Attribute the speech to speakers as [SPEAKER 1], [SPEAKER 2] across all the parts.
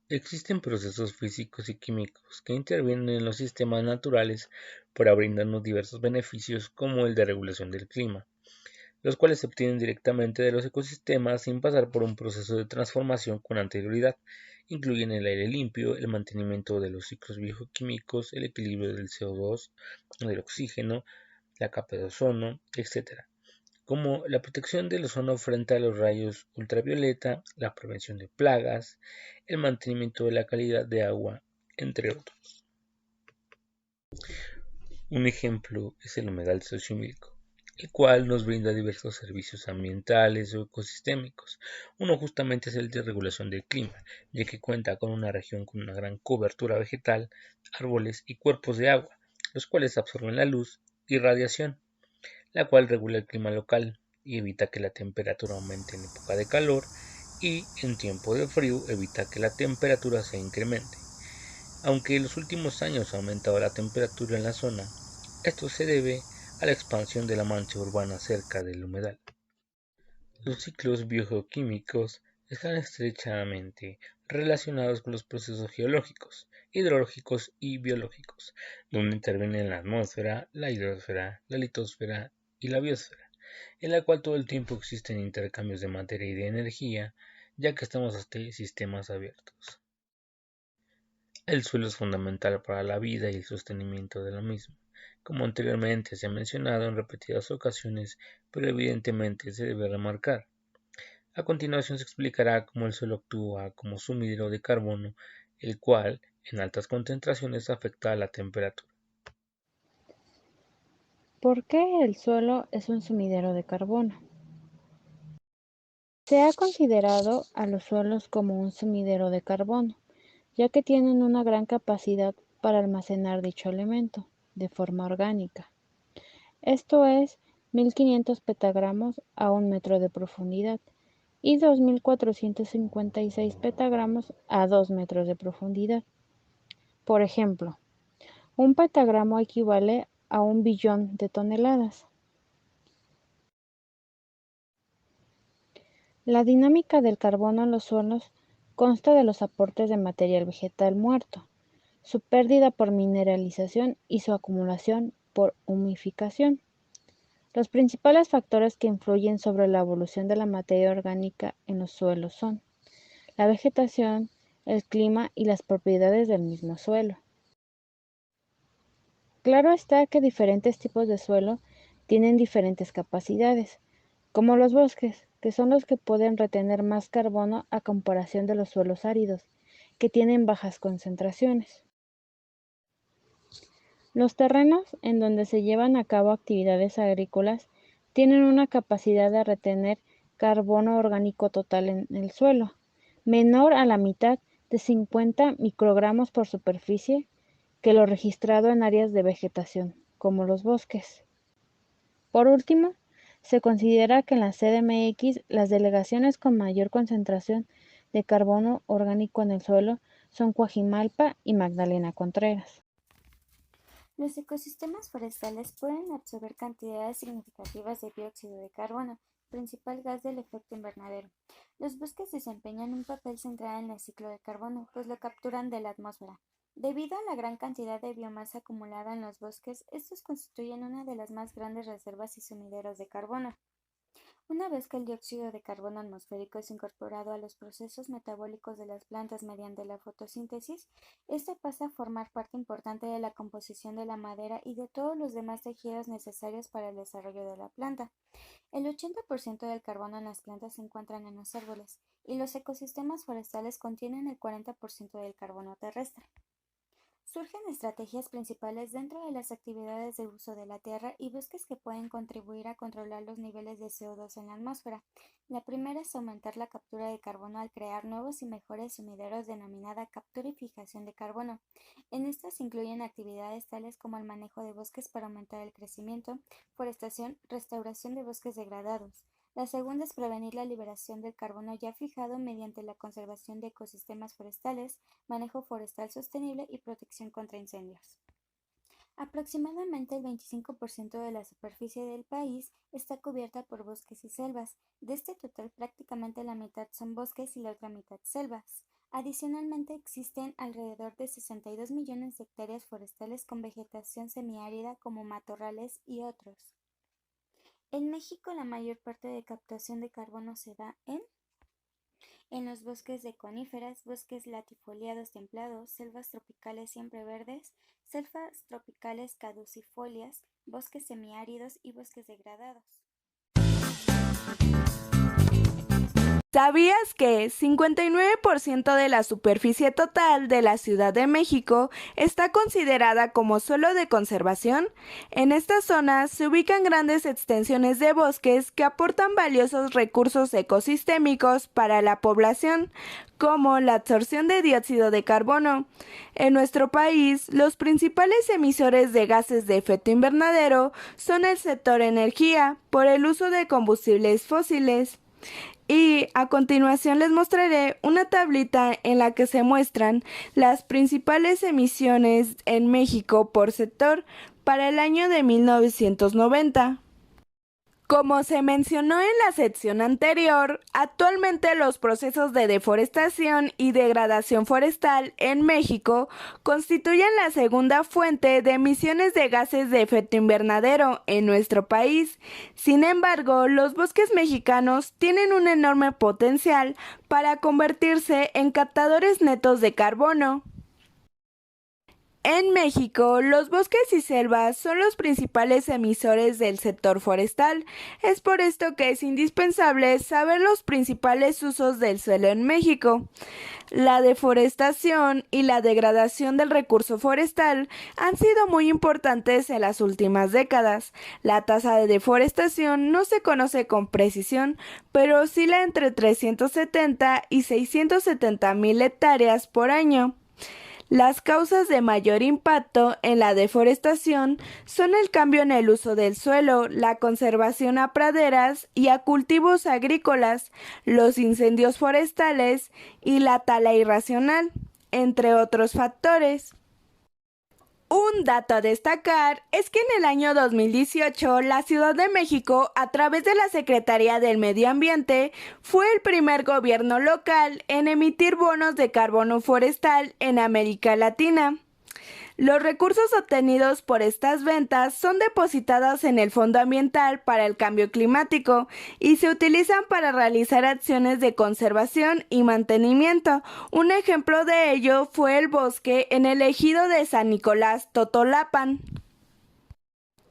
[SPEAKER 1] Existen procesos físicos y químicos que intervienen en los sistemas naturales para brindarnos diversos beneficios como el de regulación del clima, los cuales se obtienen directamente de los ecosistemas sin pasar por un proceso de transformación con anterioridad. Incluyen el aire limpio, el mantenimiento de los ciclos bioquímicos, el equilibrio del CO2, del oxígeno, la capa de ozono, etc., como la protección del ozono frente a los rayos ultravioleta, la prevención de plagas, el mantenimiento de la calidad de agua, entre otros. Un ejemplo es el humedal sociomílico, el cual nos brinda diversos servicios ambientales o ecosistémicos. Uno justamente es el de regulación del clima, ya que cuenta con una región con una gran cobertura vegetal, árboles y cuerpos de agua, los cuales absorben la luz y radiación, la cual regula el clima local y evita que la temperatura aumente en época de calor y en tiempo de frío evita que la temperatura se incremente. Aunque en los últimos años ha aumentado la temperatura en la zona, esto se debe a la expansión de la mancha urbana cerca del humedal. Los ciclos biogeoquímicos están estrechamente relacionados con los procesos geológicos, hidrológicos y biológicos, donde intervienen la atmósfera, la hidrosfera, la litosfera y la biosfera, en la cual todo el tiempo existen intercambios de materia y de energía, ya que estamos ante sistemas abiertos. El suelo es fundamental para la vida y el sostenimiento de la misma, como anteriormente se ha mencionado en repetidas ocasiones, pero evidentemente se debe remarcar. A continuación se explicará cómo el suelo actúa como sumidero de carbono, el cual, en altas concentraciones, afecta a la temperatura.
[SPEAKER 2] ¿Por qué el suelo es un sumidero de carbono? Se ha considerado a los suelos como un sumidero de carbono, ya que tienen una gran capacidad para almacenar dicho elemento de forma orgánica. Esto es 1500 petagramos a 1 metro de profundidad y 2456 petagramos a 2 metros de profundidad. Por ejemplo, un petagramo equivale a 1 billón de toneladas. La dinámica del carbono en los suelos consta de los aportes de material vegetal muerto, su pérdida por mineralización y su acumulación por humificación. Los principales factores que influyen sobre la evolución de la materia orgánica en los suelos son la vegetación, el clima y las propiedades del mismo suelo. Claro está que diferentes tipos de suelo tienen diferentes capacidades, como los bosques, que son los que pueden retener más carbono a comparación de los suelos áridos, que tienen bajas concentraciones. Los terrenos en donde se llevan a cabo actividades agrícolas tienen una capacidad de retener carbono orgánico total en el suelo, menor a la mitad de 50 microgramos por superficie que lo registrado en áreas de vegetación, como los bosques. Por último, se considera que en la CDMX las delegaciones con mayor concentración de carbono orgánico en el suelo son Coajimalpa y Magdalena Contreras.
[SPEAKER 3] Los ecosistemas forestales pueden absorber cantidades significativas de dióxido de carbono, principal gas del efecto invernadero. Los bosques desempeñan un papel central en el ciclo de carbono, pues lo capturan de la atmósfera. Debido a la gran cantidad de biomasa acumulada en los bosques, estos constituyen una de las más grandes reservas y sumideros de carbono. Una vez que el dióxido de carbono atmosférico es incorporado a los procesos metabólicos de las plantas mediante la fotosíntesis, este pasa a formar parte importante de la composición de la madera y de todos los demás tejidos necesarios para el desarrollo de la planta. El 80% del carbono en las plantas se encuentran en los árboles, y los ecosistemas forestales contienen el 40% del carbono terrestre. Surgen estrategias principales dentro de las actividades de uso de la tierra y bosques que pueden contribuir a controlar los niveles de CO2 en la atmósfera. La primera es aumentar la captura de carbono al crear nuevos y mejores sumideros denominada captura y fijación de carbono. En estas se incluyen actividades tales como el manejo de bosques para aumentar el crecimiento, forestación, restauración de bosques degradados. La segunda es prevenir la liberación del carbono ya fijado mediante la conservación de ecosistemas forestales, manejo forestal sostenible y protección contra incendios. Aproximadamente el 25% de la superficie del país está cubierta por bosques y selvas. De este total, prácticamente la mitad son bosques y la otra mitad selvas. Adicionalmente, existen alrededor de 62 millones de hectáreas forestales con vegetación semiárida como matorrales y otros. En México, la mayor parte de captación de carbono se da en los bosques de coníferas, bosques latifoliados templados, selvas tropicales siempreverdes, selvas tropicales caducifolias, bosques semiáridos y bosques degradados.
[SPEAKER 4] ¿Sabías que 59% de la superficie total de la Ciudad de México está considerada como suelo de conservación? En estas zonas se ubican grandes extensiones de bosques que aportan valiosos recursos ecosistémicos para la población, como la absorción de dióxido de carbono. En nuestro país, los principales emisores de gases de efecto invernadero son el sector energía, por el uso de combustibles fósiles. Y a continuación les mostraré una tablita en la que se muestran las principales emisiones en México por sector para el año de 1990. Como se mencionó en la sección anterior, actualmente los procesos de deforestación y degradación forestal en México constituyen la segunda fuente de emisiones de gases de efecto invernadero en nuestro país. Sin embargo, los bosques mexicanos tienen un enorme potencial para convertirse en captadores netos de carbono. En México, los bosques y selvas son los principales emisores del sector forestal. Es por esto que es indispensable saber los principales usos del suelo en México. La deforestación y la degradación del recurso forestal han sido muy importantes en las últimas décadas. La tasa de deforestación no se conoce con precisión, pero oscila entre 370 y 670 mil hectáreas por año. Las causas de mayor impacto en la deforestación son el cambio en el uso del suelo, la conservación a praderas y a cultivos agrícolas, los incendios forestales y la tala irracional, entre otros factores. Un dato a destacar es que en el año 2018 la Ciudad de México, a través de la Secretaría del Medio Ambiente, fue el primer gobierno local en emitir bonos de carbono forestal en América Latina. Los recursos obtenidos por estas ventas son depositados en el Fondo Ambiental para el Cambio Climático y se utilizan para realizar acciones de conservación y mantenimiento. Un ejemplo de ello fue el bosque en el ejido de San Nicolás Totolapan.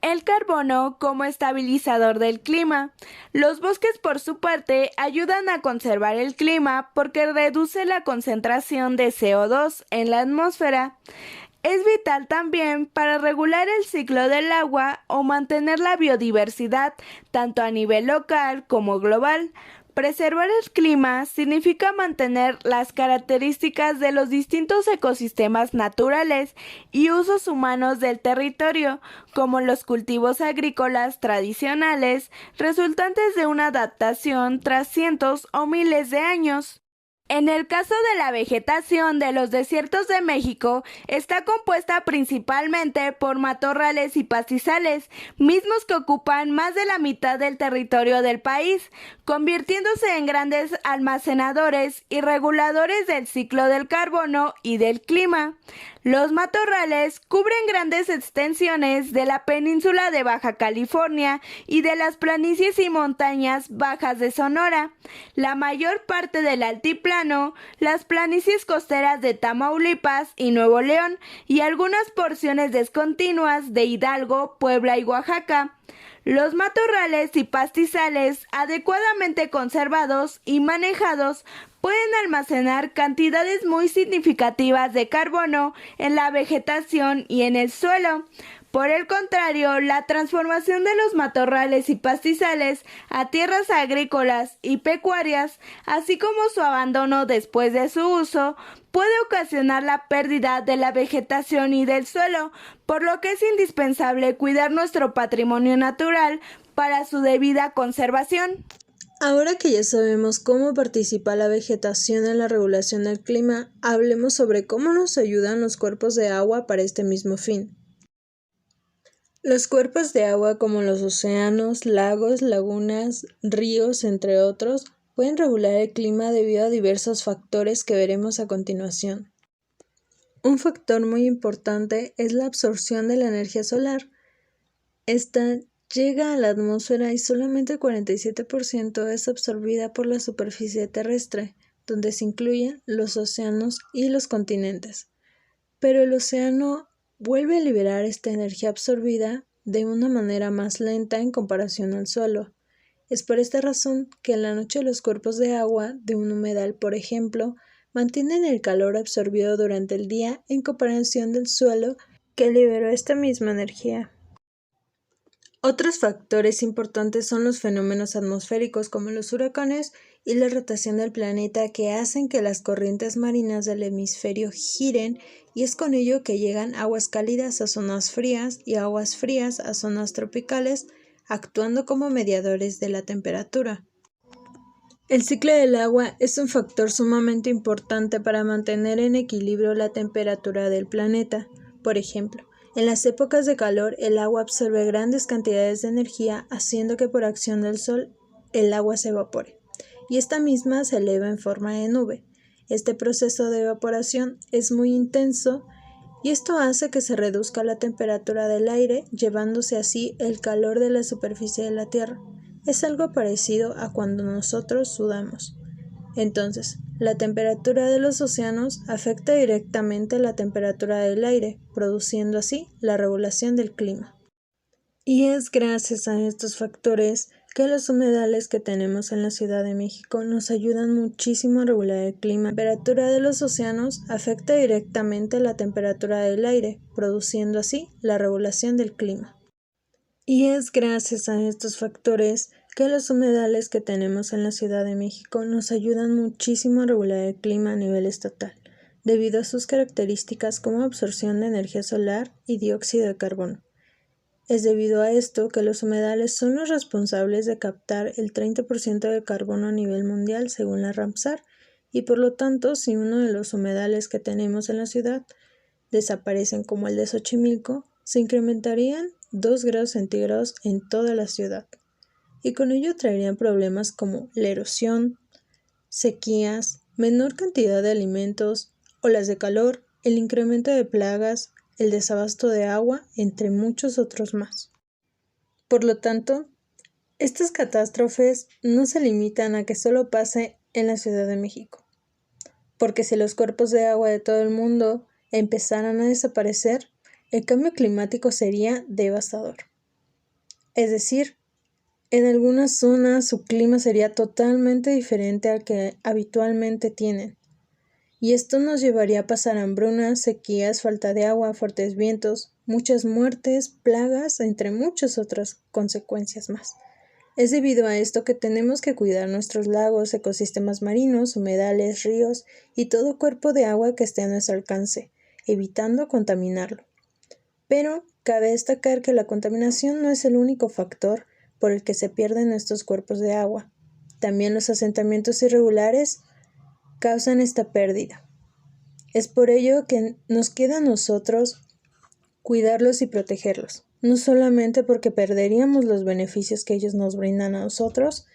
[SPEAKER 4] El carbono como estabilizador del clima. Los bosques, por su parte, ayudan a conservar el clima porque reduce la concentración de CO2 en la atmósfera. Es vital también para regular el ciclo del agua o mantener la biodiversidad tanto a nivel local como global. Preservar el clima significa mantener las características de los distintos ecosistemas naturales y usos humanos del territorio, como los cultivos agrícolas tradicionales, resultantes de una adaptación tras cientos o miles de años. En el caso de la vegetación de los desiertos de México, está compuesta principalmente por matorrales y pastizales, mismos que ocupan más de la mitad del territorio del país, convirtiéndose en grandes almacenadores y reguladores del ciclo del carbono y del clima. Los matorrales cubren grandes extensiones de la península de Baja California y de las planicies y montañas bajas de Sonora, la mayor parte del altiplano, las planicies costeras de Tamaulipas y Nuevo León y algunas porciones discontinuas de Hidalgo, Puebla y Oaxaca. Los matorrales y pastizales adecuadamente conservados y manejados pueden almacenar cantidades muy significativas de carbono en la vegetación y en el suelo. Por el contrario, la transformación de los matorrales y pastizales a tierras agrícolas y pecuarias, así como su abandono después de su uso, puede ocasionar la pérdida de la vegetación y del suelo, por lo que es indispensable cuidar nuestro patrimonio natural para su debida conservación.
[SPEAKER 5] Ahora que ya sabemos cómo participa la vegetación en la regulación del clima, hablemos sobre cómo nos ayudan los cuerpos de agua para este mismo fin. Los cuerpos de agua como los océanos, lagos, lagunas, ríos, entre otros, pueden regular el clima debido a diversos factores que veremos a continuación. Un factor muy importante es la absorción de la energía solar. Esta llega a la atmósfera y solamente el 47% es absorbida por la superficie terrestre, donde se incluyen los océanos y los continentes. Pero el océano vuelve a liberar esta energía absorbida de una manera más lenta en comparación al suelo. Es por esta razón que en la noche los cuerpos de agua de un humedal, por ejemplo, mantienen el calor absorbido durante el día en comparación del suelo que liberó esta misma energía. Otros factores importantes son los fenómenos atmosféricos como los huracanes y la rotación del planeta que hacen que las corrientes marinas del hemisferio giren y es con ello que llegan aguas cálidas a zonas frías y aguas frías a zonas tropicales, actuando como mediadores de la temperatura. El ciclo del agua es un factor sumamente importante para mantener en equilibrio la temperatura del planeta. Por ejemplo, en las épocas de calor, el agua absorbe grandes cantidades de energía, haciendo que por acción del sol el agua se evapore, y esta misma se eleva en forma de nube. Este proceso de evaporación es muy intenso y esto hace que se reduzca la temperatura del aire, llevándose así el calor de la superficie de la Tierra. Es algo parecido a cuando nosotros sudamos. Entonces, la temperatura de los océanos afecta directamente la temperatura del aire, produciendo así la regulación del clima. Y es gracias a estos factores que los humedales que tenemos en la Ciudad de México nos ayudan muchísimo a regular el clima. La temperatura de los océanos afecta directamente la temperatura del aire, produciendo así la regulación del clima. Y es gracias a estos factores que los humedales que tenemos en la Ciudad de México nos ayudan muchísimo a regular el clima a nivel estatal, debido a sus características como absorción de energía solar y dióxido de carbono. Es debido a esto que los humedales son los responsables de captar el 30% de carbono a nivel mundial según la Ramsar, y por lo tanto, si uno de los humedales que tenemos en la ciudad desaparecen como el de Xochimilco, se incrementarían 2 grados centígrados en toda la ciudad, y con ello traerían problemas como la erosión, sequías, menor cantidad de alimentos, olas de calor, el incremento de plagas, el desabasto de agua, entre muchos otros más. Por lo tanto, estas catástrofes no se limitan a que solo pase en la Ciudad de México, porque si los cuerpos de agua de todo el mundo empezaran a desaparecer, el cambio climático sería devastador. Es decir, en algunas zonas su clima sería totalmente diferente al que habitualmente tienen, y esto nos llevaría a pasar hambrunas, sequías, falta de agua, fuertes vientos, muchas muertes, plagas, entre muchas otras consecuencias más. Es debido a esto que tenemos que cuidar nuestros lagos, ecosistemas marinos, humedales, ríos y todo cuerpo de agua que esté a nuestro alcance, evitando contaminarlo. Pero cabe destacar que la contaminación no es el único factor por el que se pierden estos cuerpos de agua. También los asentamientos irregulares causan esta pérdida. Es por ello que nos queda a nosotros cuidarlos y protegerlos, no solamente porque perderíamos los beneficios que ellos nos brindan a nosotros,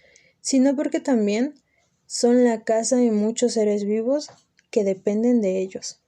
[SPEAKER 5] sino porque también son la casa de muchos seres vivos que dependen de ellos.